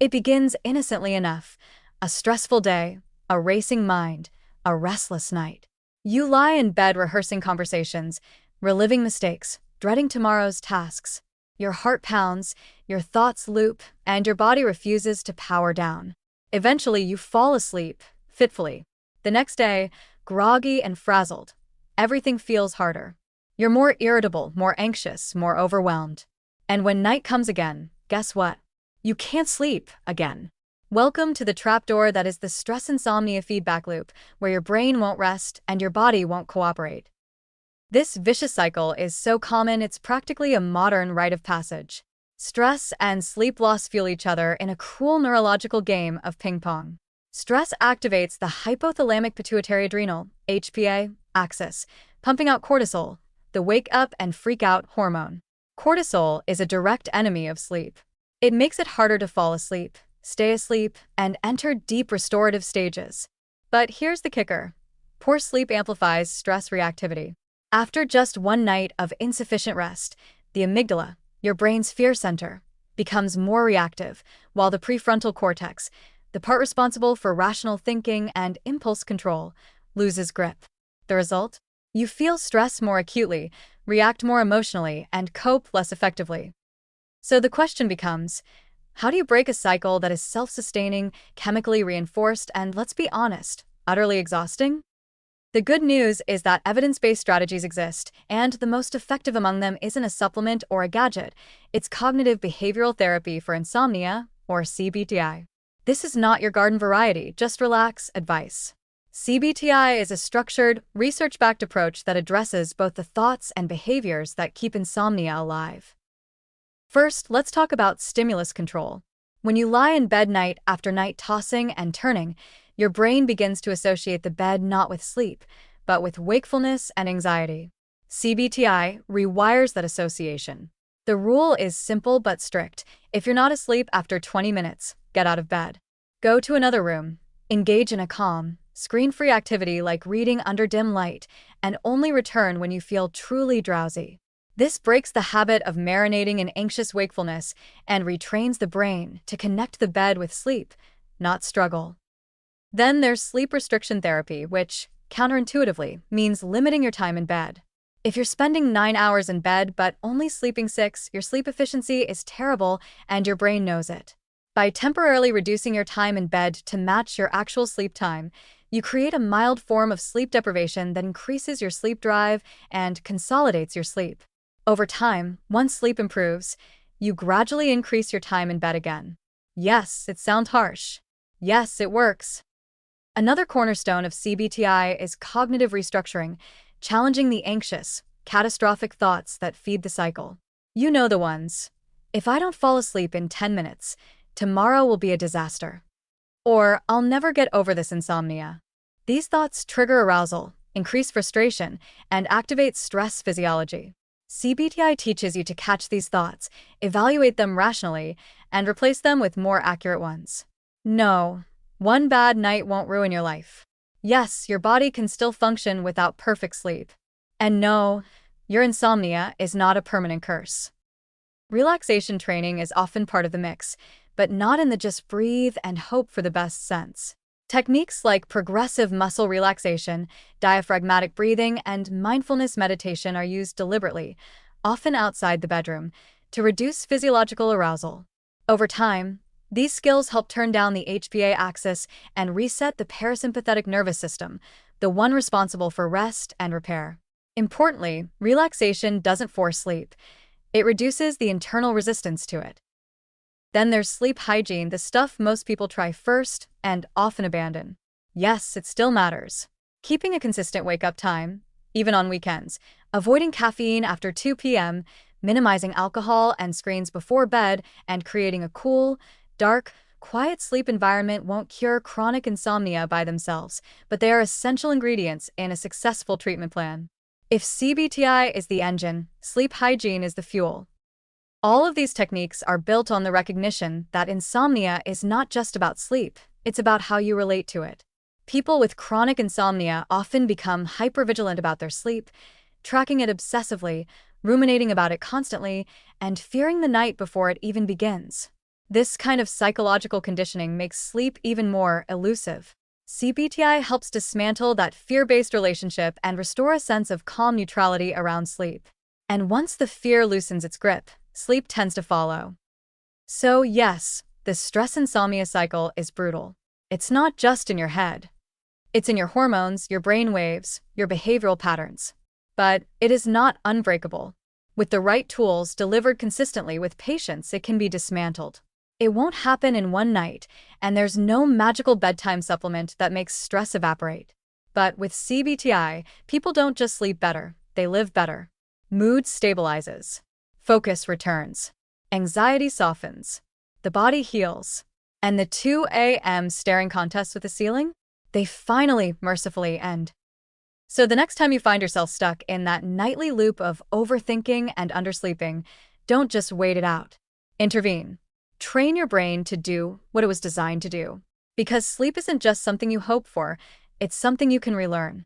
It begins innocently enough. A stressful day, a racing mind, a restless night. You lie in bed rehearsing conversations, reliving mistakes, dreading tomorrow's tasks. Your heart pounds, your thoughts loop, and your body refuses to power down. Eventually, you fall asleep, fitfully. The next day, groggy and frazzled. Everything feels harder. You're more irritable, more anxious, more overwhelmed. And when night comes again, guess what? You can't sleep again. Welcome to the trapdoor that is the stress-insomnia feedback loop, where your brain won't rest and your body won't cooperate. This vicious cycle is so common it's practically a modern rite of passage. Stress and sleep loss fuel each other in a cruel neurological game of ping-pong. Stress activates the hypothalamic pituitary adrenal (HPA) axis, pumping out cortisol, the wake-up and freak-out hormone. Cortisol is a direct enemy of sleep. It makes it harder to fall asleep, stay asleep, and enter deep restorative stages. But here's the kicker. Poor sleep amplifies stress reactivity. After just one night of insufficient rest, the amygdala, your brain's fear center, becomes more reactive, while the prefrontal cortex, the part responsible for rational thinking and impulse control, loses grip. The result? You feel stress more acutely, react more emotionally, and cope less effectively. So the question becomes, how do you break a cycle that is self-sustaining, chemically reinforced, and, let's be honest, utterly exhausting? The good news is that evidence-based strategies exist, and the most effective among them isn't a supplement or a gadget. It's cognitive behavioral therapy for insomnia, or CBTI. This is not your garden variety, just relax advice. CBTI is a structured, research-backed approach that addresses both the thoughts and behaviors that keep insomnia alive. First, let's talk about stimulus control. When you lie in bed night after night tossing and turning, your brain begins to associate the bed not with sleep, but with wakefulness and anxiety. CBTI rewires that association. The rule is simple but strict. If you're not asleep after 20 minutes, get out of bed. Go to another room. Engage in a calm, screen-free activity like reading under dim light, and only return when you feel truly drowsy. This breaks the habit of marinating in anxious wakefulness and retrains the brain to connect the bed with sleep, not struggle. Then there's sleep restriction therapy, which, counterintuitively, means limiting your time in bed. If you're spending 9 hours in bed but only sleeping 6, your sleep efficiency is terrible and your brain knows it. By temporarily reducing your time in bed to match your actual sleep time, you create a mild form of sleep deprivation that increases your sleep drive and consolidates your sleep. Over time, once sleep improves, you gradually increase your time in bed again. Yes, it sounds harsh. Yes, it works. Another cornerstone of CBTI is cognitive restructuring, challenging the anxious, catastrophic thoughts that feed the cycle. You know the ones. If I don't fall asleep in 10 minutes, tomorrow will be a disaster. Or, I'll never get over this insomnia. These thoughts trigger arousal, increase frustration, and activate stress physiology. CBTI teaches you to catch these thoughts, evaluate them rationally, and replace them with more accurate ones. No, one bad night won't ruin your life. Yes, your body can still function without perfect sleep. And no, your insomnia is not a permanent curse. Relaxation training is often part of the mix, but not in the just breathe and hope for the best sense. Techniques like progressive muscle relaxation, diaphragmatic breathing, and mindfulness meditation are used deliberately, often outside the bedroom, to reduce physiological arousal. Over time, these skills help turn down the HPA axis and reset the parasympathetic nervous system, the one responsible for rest and repair. Importantly, relaxation doesn't force sleep. It reduces the internal resistance to it. Then there's sleep hygiene, the stuff most people try first and often abandon. Yes, it still matters. Keeping a consistent wake-up time, even on weekends, avoiding caffeine after 2 p.m., minimizing alcohol and screens before bed, and creating a cool, dark, quiet sleep environment won't cure chronic insomnia by themselves, but they are essential ingredients in a successful treatment plan. If CBTI is the engine, sleep hygiene is the fuel. All of these techniques are built on the recognition that insomnia is not just about sleep, it's about how you relate to it. People with chronic insomnia often become hypervigilant about their sleep, tracking it obsessively, ruminating about it constantly, and fearing the night before it even begins. This kind of psychological conditioning makes sleep even more elusive. CBTI helps dismantle that fear-based relationship and restore a sense of calm neutrality around sleep. And once the fear loosens its grip, sleep tends to follow. So yes, the stress-insomnia cycle is brutal. It's not just in your head. It's in your hormones, your brain waves, your behavioral patterns. But it is not unbreakable. With the right tools delivered consistently with patience, it can be dismantled. It won't happen in one night, and there's no magical bedtime supplement that makes stress evaporate. But with CBTI, people don't just sleep better, they live better. Mood stabilizes. Focus returns. Anxiety softens. The body heals. And the 2 a.m. staring contests with the ceiling? They finally, mercifully end. So the next time you find yourself stuck in that nightly loop of overthinking and undersleeping, don't just wait it out. Intervene. Train your brain to do what it was designed to do. Because sleep isn't just something you hope for, it's something you can relearn.